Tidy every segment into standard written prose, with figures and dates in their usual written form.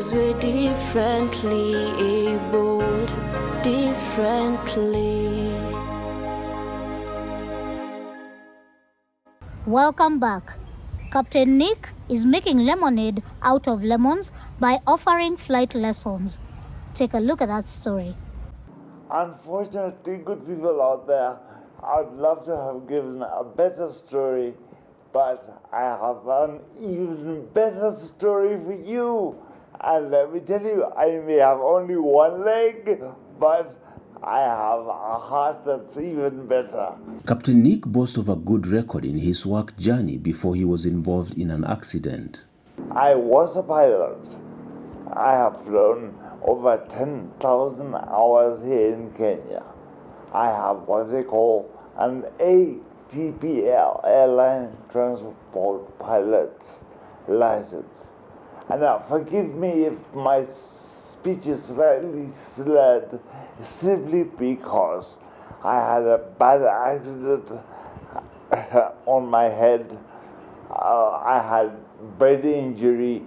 We're differently abled, differently. Welcome back. Captain Nick is making lemonade out of lemons by offering flight lessons. Take a look at that story. Unfortunately, good people out there, I'd love to have given a better story, but I have an even better story for you. And let me tell you, I may have only one leg, but I have a heart that's even better. Captain Nick boasts of a good record in his work journey before he was involved in an accident. I was a pilot. I have flown over 10,000 hours here in Kenya. I have what they call an ATPL, Airline Transport Pilot's License. And now, forgive me if my speech is slightly slurred, simply because I had a bad accident on my head. I had brain injury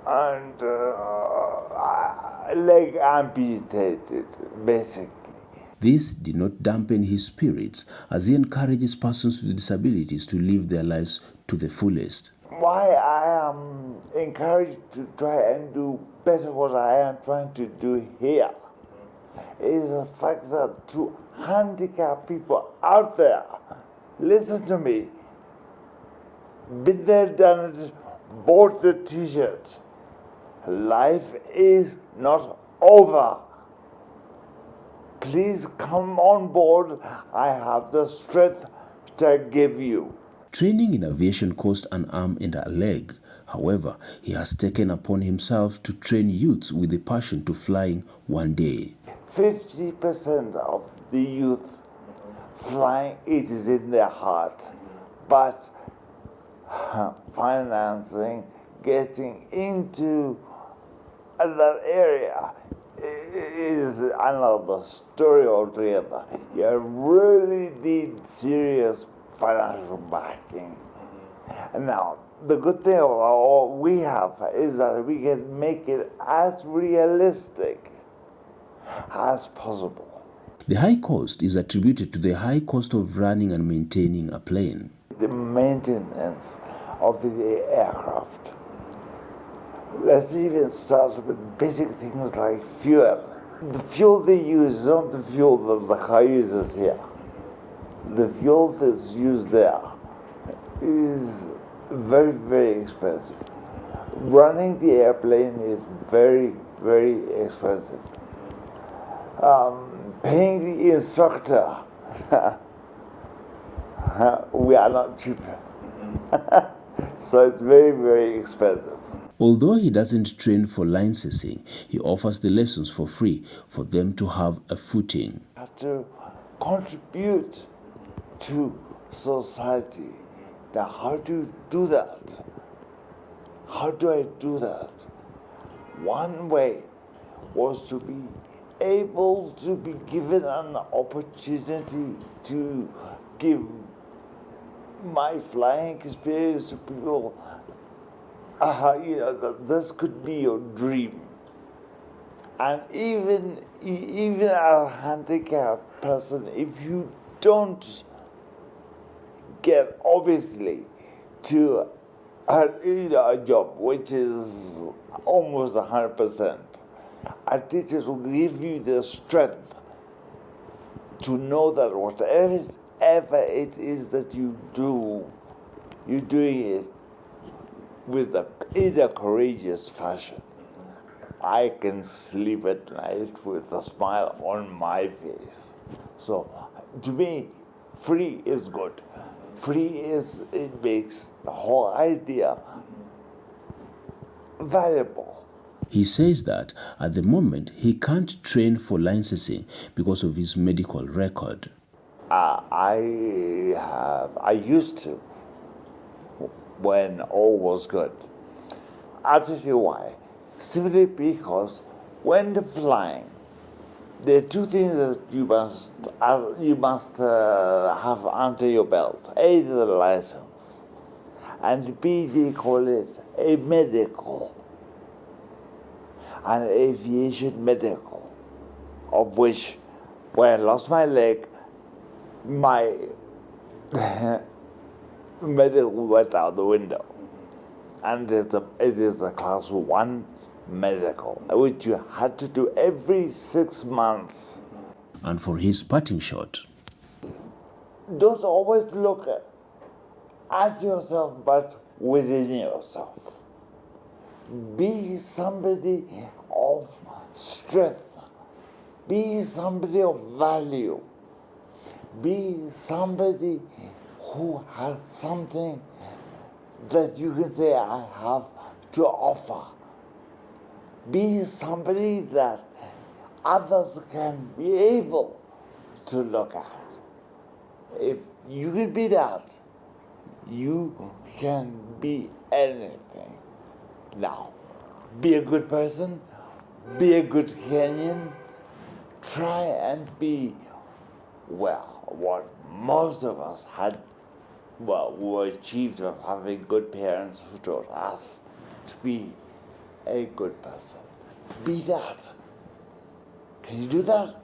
and leg amputated, basically. This did not dampen his spirits as he encourages persons with disabilities to live their lives to the fullest. Why I am encouraged to try and do better what I am trying to do here is the fact that to handicapped people out there, listen to me, been there, done it, bought the t-shirt. Life is not over. Please come on board. I have the strength to give you. Training in aviation cost an arm and a leg. However, he has taken upon himself to train youths with a passion to flying one day. 50% of the youth flying, it is in their heart. But financing, getting into that area is another story altogether. You really need serious financial backing. And now, the good thing about what we have is that we can make it as realistic as possible. The high cost is attributed to the high cost of running and maintaining a plane. The maintenance of the aircraft. Let's even start with basic things like fuel. The fuel they use is not the fuel that the car uses here. The fuel that's used there is very, very expensive. Running the airplane is very, very expensive. Paying the instructor, we are not cheap. So it's very, very expensive. Although he doesn't train for licensing, he offers the lessons for free for them to have a footing. To contribute to society. Now, how do you do that? How do I do that? One way was to be able to be given an opportunity to give my flying experience to people. That this could be your dream. And even a handicapped person, if you don't get obviously to a job which is almost 100%, our teachers will give you the strength to know that whatever it is that you do, you're doing it in a courageous fashion. I can sleep at night with a smile on my face. So, to me, free is good. It makes the whole idea valuable. He says that at the moment he can't train for licensing because of his medical record. I used to, when all was good. I'll tell you why. Simply because when you're flying, there are two things that you must have under your belt. A, the license, and B, they call it a medical. and aviation medical, of which when I lost my leg, my medical went out the window. And it is a class 1 medical, which you had to do every 6 months. And for his parting shot, Don't always look at yourself, but within yourself. Be somebody of strength. Be somebody of value. Be somebody who has something that you can say, I have to offer. Be somebody that others can be able to look at. If you can be that, you can be anything. Now, be a good person, be a good Kenyan, try and be, well, what most of us had, well, were achieved of having good parents who taught us to be a good person. Be that. Can you do that?